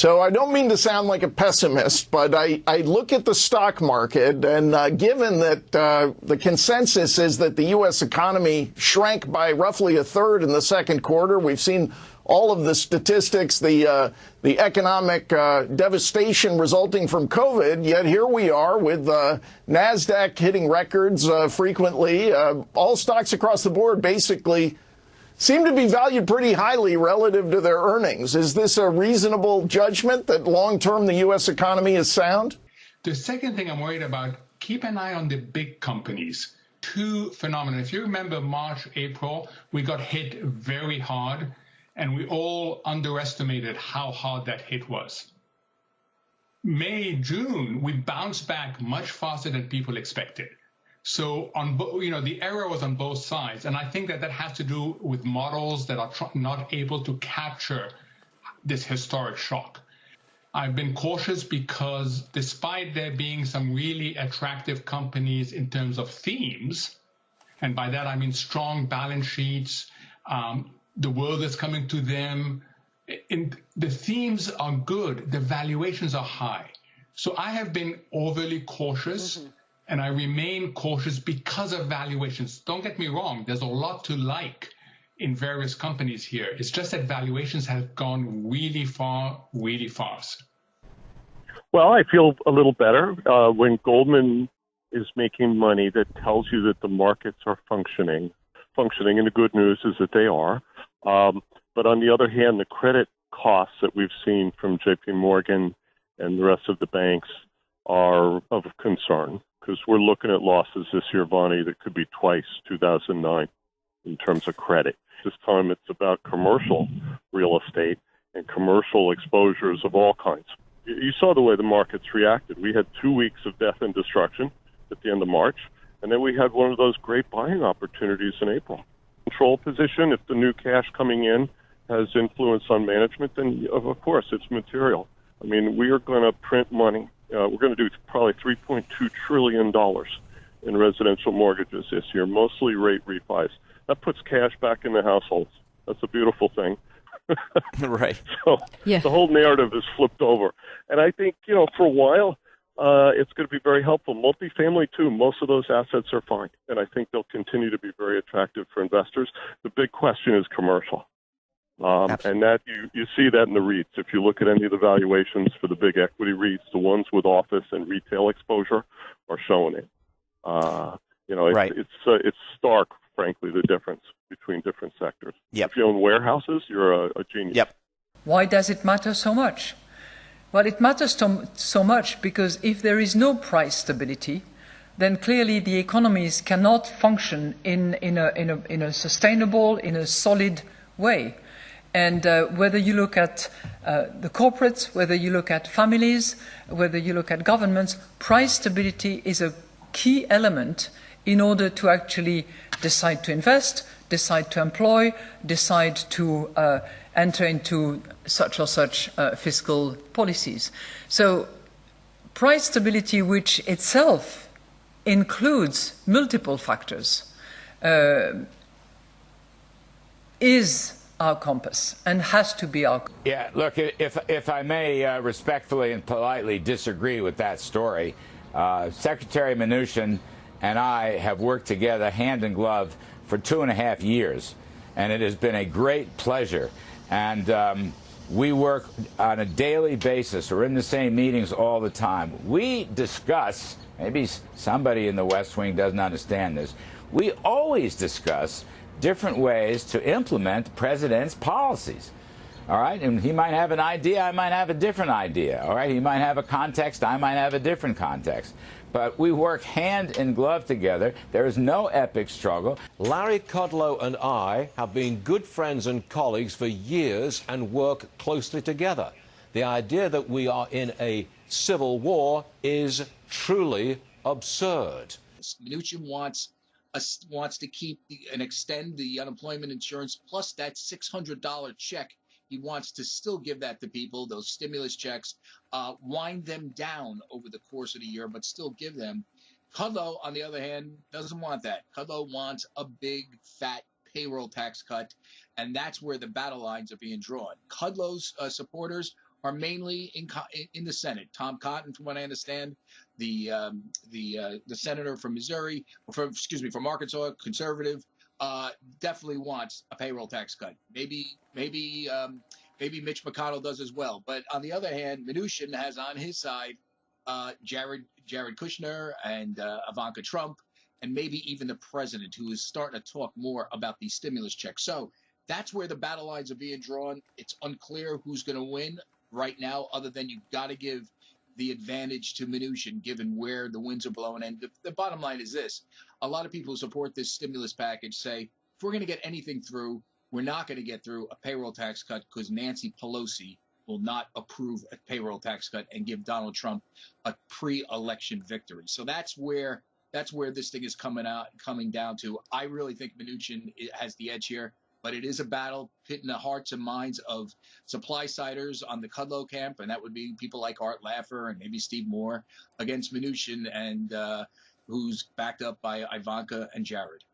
So I don't mean to sound like a pessimist, but I look at the stock market, and given that the consensus is that the U.S. economy shrank by roughly a third in the second quarter, we've seen all of the statistics, the economic devastation resulting from COVID, yet here we are with NASDAQ hitting records frequently. All stocks across the board basically seem to be valued pretty highly relative to their earnings. Is this a reasonable judgment that long-term the U.S. economy is sound? The second thing I'm worried about, keep an eye on the big companies. Two phenomena. If you remember March, April, we got hit very hard, and we all underestimated how hard that hit was. May, June, we bounced back much faster than people expected. So the error was on both sides, and I think that has to do with models that are not able to capture this historic shock. I've been cautious because despite there being some really attractive companies in terms of themes, and by that I mean strong balance sheets, the world is coming to them, the themes are good, the valuations are high. So I have been overly cautious. Mm-hmm. And I remain cautious because of valuations. Don't get me wrong, there's a lot to like in various companies here. It's just that valuations have gone really far, really fast. Well, I feel a little better when Goldman is making money that tells you that the markets are functioning, and the good news is that they are. But on the other hand, the credit costs that we've seen from JP Morgan and the rest of the banks are of concern, because we're looking at losses this year, Bonnie, that could be twice 2009 in terms of credit. This time it's about commercial real estate and commercial exposures of all kinds. You saw the way the markets reacted. We had 2 weeks of death and destruction at the end of March, and then we had one of those great buying opportunities in April. Control position, if the new cash coming in has influence on management, then of course it's material. I mean, we are going to print money. We're going to do probably $3.2 trillion in residential mortgages this year, mostly rate refis. That puts cash back in the households. That's a beautiful thing. Right. So The whole narrative is flipped over. And I think, for a while, it's going to be very helpful. Multifamily, too. Most of those assets are fine. And I think they'll continue to be very attractive for investors. The big question is commercial. And that you see that in the REITs. If you look at any of the valuations for the big equity REITs, the ones with office and retail exposure are showing it. Right. It's stark, frankly, the difference between different sectors. Yep. If you own warehouses, you're a genius. Yep. Why does it matter so much? Well, it matters so much because if there is no price stability, then clearly the economies cannot function in a sustainable, in a solid way. And whether you look at the corporates, whether you look at families, whether you look at governments, price stability is a key element in order to actually decide to invest, decide to employ, decide to enter into such or such fiscal policies. So price stability, which itself includes multiple factors, is our compass and has to be our. Yeah, look, if I may respectfully and politely disagree with that story, Secretary Mnuchin and I have worked together hand in glove for 2.5 years, and it has been a great pleasure. And we work on a daily basis. We're in the same meetings all the time. We discuss, maybe somebody in the West Wing doesn't understand this, we always discuss different ways to implement the president's policies. All right, and he might have an idea, I might have a different idea. All right, he might have a context, I might have a different context. But we work hand in glove together. There is no epic struggle. Larry Kudlow and I have been good friends and colleagues for years and work closely together. The idea that we are in a civil war is truly absurd. Mnuchin wants to keep and extend the unemployment insurance plus that $600 check. He wants to still give that to people, those stimulus checks, wind them down over the course of the year, but still give them. Kudlow, on the other hand, doesn't want that. Kudlow wants a big, fat payroll tax cut, and that's where the battle lines are being drawn. Kudlow's supporters are mainly in the Senate. Tom Cotton, from what I understand, the senator from Missouri, from Arkansas, conservative, definitely wants a payroll tax cut. Maybe Mitch McConnell does as well. But on the other hand, Mnuchin has on his side Jared Kushner and Ivanka Trump, and maybe even the president, who is starting to talk more about these stimulus checks. So that's where the battle lines are being drawn. It's unclear who's going to win right now, other than you've got to give the advantage to Mnuchin, given where the winds are blowing. And the bottom line is this. A lot of people who support this stimulus package say, if we're going to get anything through, we're not going to get through a payroll tax cut, because Nancy Pelosi will not approve a payroll tax cut and give Donald Trump a pre-election victory. So that's where this thing is coming down to. I really think Mnuchin has the edge here, but it is a battle pitting the hearts and minds of supply-siders on the Kudlow camp, and that would be people like Art Laffer and maybe Steve Moore, against Mnuchin, and who's backed up by Ivanka and Jared.